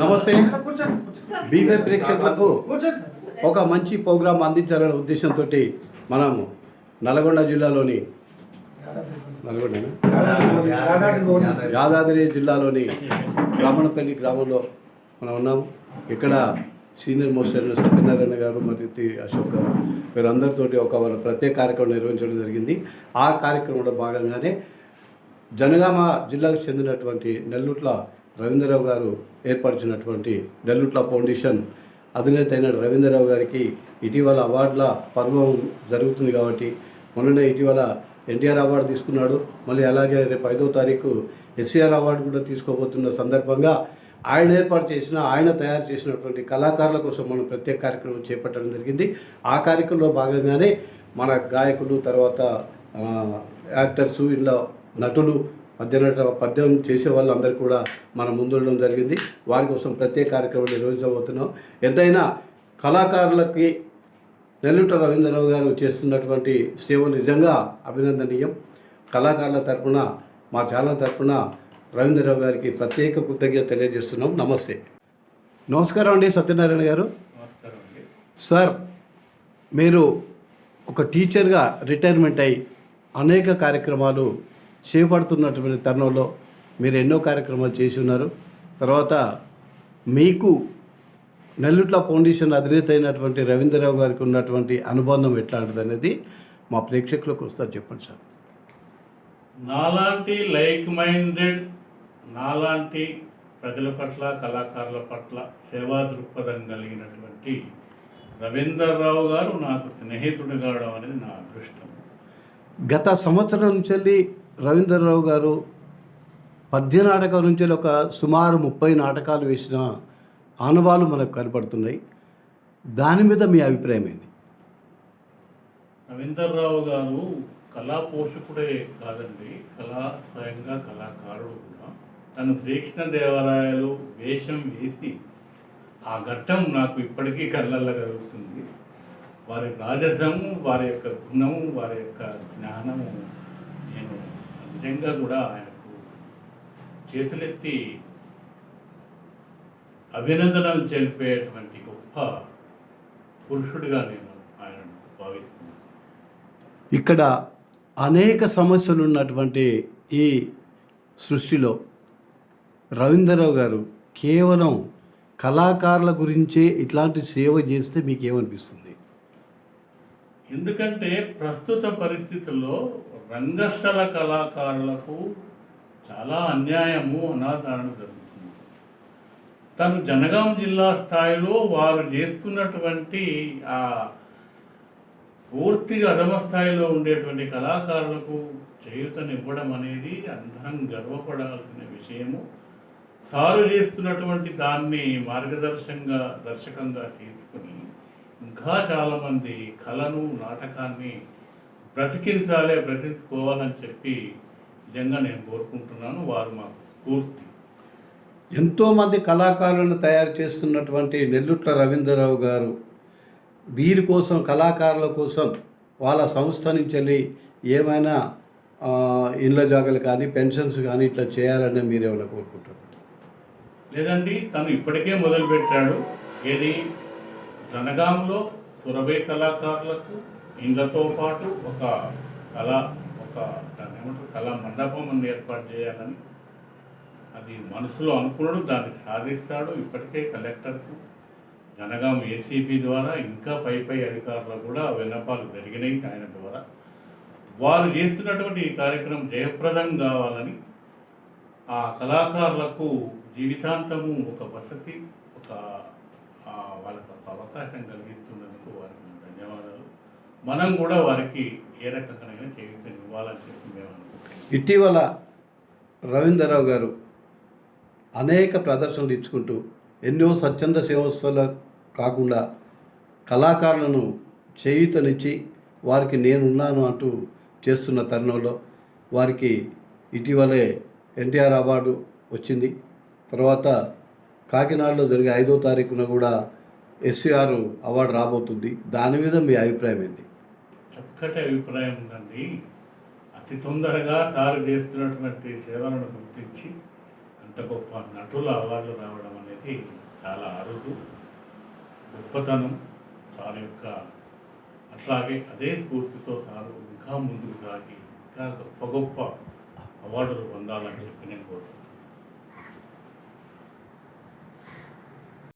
నమస్తే. బీవై ప్రేక్షకులకు ఒక మంచి ప్రోగ్రాం అందించాలనే ఉద్దేశంతో మనం నల్గొండ జిల్లాలోని యాదాద్రి జిల్లాలోని బ్రాహ్మణపల్లి గ్రామంలో మనం ఉన్నాము. ఇక్కడ సీనియర్ మోస్ట్ సత్యనారాయణ గారు మరియు అశోక్ గారు వీరందరితోటి ఒక ప్రత్యేక కార్యక్రమం నిర్వహించడం జరిగింది. ఆ కార్యక్రమంలో భాగంగానే జనగామ జిల్లాకు చెందినటువంటి నెల్లుట్ల రవీంద్రరావు గారు ఏర్పరిచినటువంటి నెల్లుట్ల ఫౌండేషన్ అధినేత అయిన రవీంద్రరావు గారికి ఇటీవల అవార్డుల పర్వం జరుగుతుంది కాబట్టి మొన్ననే ఇటీవల ఎన్టీఆర్ అవార్డు తీసుకున్నాడు. మళ్ళీ అలాగే రేపు 5వ తారీఖు ఎస్సీఆర్ అవార్డు కూడా తీసుకోబోతున్న సందర్భంగా ఆయన తయారు చేసినటువంటి కళాకారుల కోసం మనం ప్రత్యేక కార్యక్రమం చేపట్టడం జరిగింది. ఆ కార్యక్రమంలో భాగంగానే మన గాయకులు, తర్వాత యాక్టర్సు, ఇలా నటులు, పద్యం చేసే వాళ్ళందరూ కూడా మనం ముందుండడం జరిగింది. వారి కోసం ప్రత్యేక కార్యక్రమం నిర్వహించబోతున్నాం. ఎంతైనా కళాకారులకి నెల్లుట్ల రవీంద్రరావు గారు చేస్తున్నటువంటి సేవలు నిజంగా అభినందనీయం. కళాకారుల తరఫున, మా ఛానల్ తరఫున రవీంద్రరావు గారికి ప్రత్యేక కృతజ్ఞత తెలియజేస్తున్నాం. నమస్తే. నమస్కారం అండి సత్యనారాయణ గారు. సార్, మీరు ఒక టీచర్గా రిటైర్మెంట్ అయి అనేక కార్యక్రమాలు చేపడుతున్నటువంటి తరుణంలో మీరు ఎన్నో కార్యక్రమాలు చేసి ఉన్నారు. తర్వాత మీకు నెల్లుట్ల ఫౌండేషన్ అధినేత అయినటువంటి రవీంద్రరావు గారికి ఉన్నటువంటి అనుబంధం ఎట్లాంటిది అనేది మా ప్రేక్షకులకు ఒకసారి చెప్పండి సార్. నాలాంటి లైక్ మైండెడ్, నాలాంటి ప్రజల పట్ల, కళాకారుల పట్ల సేవా దృక్పథం కలిగినటువంటి రవీంద్రరావు గారు నాకు స్నేహితుడు కావడం అనేది నా అదృష్టం. గత సంవత్సరం నుంచి రవీంద్రరావు గారు పద్య నాటకం నుంచి ఒక సుమారు 30 నాటకాలు వేసిన ఆనవాళ్ళు మనకు కనపడుతున్నాయి. దాని మీద మీ అభిప్రాయం ఏంటి? రవీంద్రరావు గారు కళా పోషకుడే కాదండి, స్వయంగా కళాకారుడు కూడా. తను శ్రీకృష్ణదేవరాయలు వేషం వేసి ఆ ఘట్టం నాకు ఇప్పటికీ కళ్ళల్లో కలుగుతుంది. వారి రాజసము, వారి యొక్క గుణము, వారి యొక్క జ్ఞానము నేను నిజంగా కూడా ఆయనకు చేతులెత్తి అభినందనలు తెలిపేటువంటి గొప్ప పురుషుడిగా నేను ఆయనను భావిస్తున్నాను. ఇక్కడ అనేక సమస్యలు ఉన్నటువంటి ఈ సృష్టిలో రవీంద్రరావు గారు కేవలం కళాకారుల గురించే ఇట్లాంటి సేవ చేస్తే మీకు ఏమనిపిస్తుంది? ఎందుకంటే ప్రస్తుత పరిస్థితుల్లో రంగస్థల కళాకారులకు చాలా అన్యాయము, అనాదరణ జరుగుతుంది. తను జనగాం జిల్లా స్థాయిలో వారు చేస్తున్నటువంటి ఆ పూర్తిగా అధమ స్థాయిలో ఉండేటువంటి కళాకారులకు చేయూతనివ్వడం అనేది అందరం గర్వపడాల్సిన విషయము. సారు చేస్తున్నటువంటి దాన్ని దర్శకంగా తీసుకుని ఇంకా చాలామంది కళను, నాటకాన్ని బ్రతికించుకోవాలని చెప్పి నిజంగా నేను కోరుకుంటున్నాను. వారు మాకు స్ఫూర్తి. ఎంతోమంది కళాకారులను తయారు చేస్తున్నటువంటి నెల్లుట్ల రవీంద్రరావు గారు వీరి కోసం, కళాకారుల కోసం వాళ్ళ సంస్థ నుంచి వెళ్ళి ఏమైనా ఇళ్ళ జాగాలు కానీ, పెన్షన్స్ కానీ ఇట్లా చేయాలని మీరు ఏమైనా కోరుకుంటారు? లేదండి, తను ఇప్పటికే మొదలుపెట్టాడు. ఏది జనగాంలో సురభై కళాకారులకు ఇండ్లతో పాటు ఒక కళా మండపం ఏర్పాటు చేయాలని అది మనసులో అనుకున్నాడు. దాన్ని సాధిస్తాడు. ఇప్పటికే కలెక్టర్కు, జనగాం ఏసీపీ ద్వారా ఇంకా పై అధికారులకు కూడా విన్నపాలు జరిగినాయి. ఆయన ద్వారా వారు చేస్తున్నటువంటి ఈ కార్యక్రమం జయప్రదం కావాలని, ఆ కళాకారులకు జీవితాంతము ఒక వసతి, వాళ్ళకు ఒక అవకాశం కలిగిస్తున్నందుకు వారికి ధన్యవాదాలు. మనం కూడా వారికి ఏ రకంగా చేయూతని ఇవ్వాలని చెప్పి మేము అనుకుంటున్నాం. ఇటీవల రవీంద్రరావు గారు అనేక ప్రదర్శనలు ఇచ్చుకుంటూ ఎన్నో స్వచ్ఛంద సేవస్థలు కాకుండా కళాకారులను చేయూతనిచ్చి వారికి నేనున్నాను అంటూ చేస్తున్న తరుణంలో వారికి ఇటీవలే ఎన్టీఆర్ అవార్డు వచ్చింది. తర్వాత కాకినాడలో జరిగే 5వ తారీఖున కూడా ఎస్సీఆర్ అవార్డు రాబోతుంది. దాని మీద మీ అభిప్రాయం ఏంటి? చక్కటి అభిప్రాయం ఉందండి. అతి తొందరగా సారు చేస్తున్నటువంటి సేవలను గుర్తించి అంత గొప్ప నటుల అవార్డులు రావడం అనేది చాలా అరుదు, గొప్పతనం సార్ యొక్క. అట్లాగే అదే స్ఫూర్తితో సారు ఇంకా ముందుకు సాగి ఇంకా గొప్ప గొప్ప అవార్డులు పొందాలని చెప్పి నేను కోరుతున్నాను.